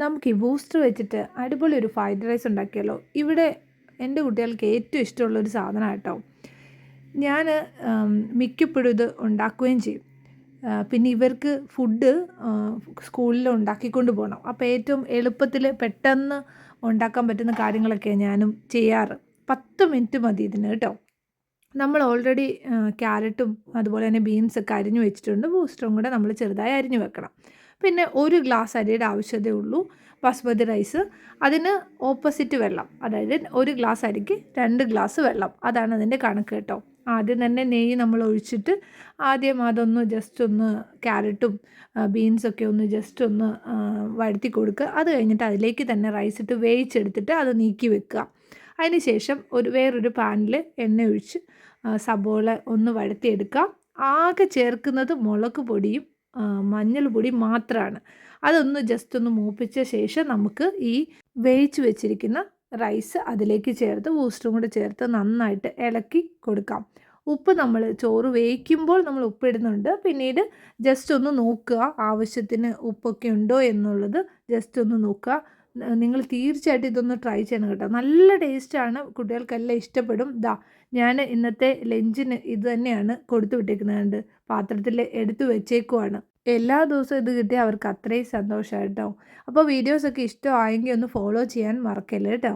നമുക്ക് ഈ ബൂസ്റ്റർ വെച്ചിട്ട് അടിപൊളി ഒരു ഫ്രൈഡ് റൈസ് ഉണ്ടാക്കിയാലോ. ഇവിടെ എൻ്റെ കുട്ടികൾക്ക് ഏറ്റവും ഇഷ്ടമുള്ളൊരു സാധനം കേട്ടോ. ഞാൻ മിക്കപ്പോഴും ഇത് ഉണ്ടാക്കുകയും ചെയ്യും. പിന്നെ ഇവർക്ക് ഫുഡ് സ്കൂളിൽ ഉണ്ടാക്കിക്കൊണ്ട് പോകണം. അപ്പോൾ ഏറ്റവും എളുപ്പത്തിൽ പെട്ടെന്ന് ഉണ്ടാക്കാൻ പറ്റുന്ന കാര്യങ്ങളൊക്കെയാണ് ഞാനും ചെയ്യാറ്. 10 മിനിറ്റ് മതി ഇതിന് കേട്ടോ. നമ്മൾ ഓൾറെഡി ക്യാരറ്റും അതുപോലെ തന്നെ ബീൻസൊക്കെ അരിഞ്ഞു വെച്ചിട്ടുണ്ട്. ബൂസ്റ്ററും കൂടെ നമ്മൾ ചെറുതായി അരിഞ്ഞു വെക്കണം. പിന്നെ 1 ഗ്ലാസ് അരിയുടെ ആവശ്യമേ ഉള്ളൂ. ബസ്മതി റൈസ്, അതിന് ഓപ്പോസിറ്റ് വെള്ളം, അതായത് 1 ഗ്ലാസ് അരിക്ക് 2 ഗ്ലാസ് വെള്ളം, അതാണ് അതിൻ്റെ കണക്ക് കേട്ടോ. ആദ്യം തന്നെ നെയ്യ് നമ്മൾ ഒഴിച്ചിട്ട് ആദ്യം അതൊന്ന് ജസ്റ്റ് ഒന്ന് ക്യാരറ്റും ബീൻസൊക്കെ ഒന്ന് ജസ്റ്റ് ഒന്ന് വഴറ്റി കൊടുക്കുക. അത് കഴിഞ്ഞിട്ട് അതിലേക്ക് തന്നെ റൈസ് ഇട്ട് വേവിച്ചെടുത്തിട്ട് അത് നീക്കി വെക്കുക. അതിന് ശേഷം വേറൊരു പാനിൽ എണ്ണ ഒഴിച്ച് സബോള ഒന്ന് വഴറ്റിയെടുക്കുക. ആകെ ചേർക്കുന്നത് മുളക് പൊടിയും മഞ്ഞൾ പൊടി മാത്രമാണ്. അതൊന്ന് ജസ്റ്റ് ഒന്ന് മൂപ്പിച്ച ശേഷം നമുക്ക് ഈ വേവിച്ച് വെച്ചിരിക്കുന്ന റൈസ് അതിലേക്ക് ചേർത്ത് ബൂസ്റ്ററും കൂടെ ചേർത്ത് നന്നായിട്ട് ഇളക്കി കൊടുക്കാം. ഉപ്പ് നമ്മൾ ചോറ് വേവിക്കുമ്പോൾ നമ്മൾ ഉപ്പിടുന്നുണ്ട്. പിന്നീട് ജസ്റ്റ് ഒന്ന് നോക്കുക ആവശ്യത്തിന് ഉപ്പൊക്കെ ഉണ്ടോ എന്നുള്ളത് ജസ്റ്റ് ഒന്ന് നോക്കുക. നിങ്ങൾ തീർച്ചയായിട്ടും ഇതൊന്ന് ട്രൈ ചെയ്യണം കേട്ടോ. നല്ല ടേസ്റ്റാണ്, കുട്ടികൾക്കെല്ലാം ഇഷ്ടപ്പെടും. ഞാൻ ഇന്നത്തെ ലഞ്ചിന് ഇത് തന്നെയാണ് കൊടുത്തു വിട്ടേക്കുന്നത്. പാത്രത്തിൽ എടുത്തു വെച്ചേക്കുവാണ്. എല്ലാ ദിവസവും ഇത് കിട്ടിയാൽ അവർക്ക് അത്രയും സന്തോഷമാണ് കേട്ടോ. അപ്പോൾ വീഡിയോസൊക്കെ ഇഷ്ടമായെങ്കിൽ ഒന്ന് ഫോളോ ചെയ്യാൻ മറക്കല്ലേ കേട്ടോ.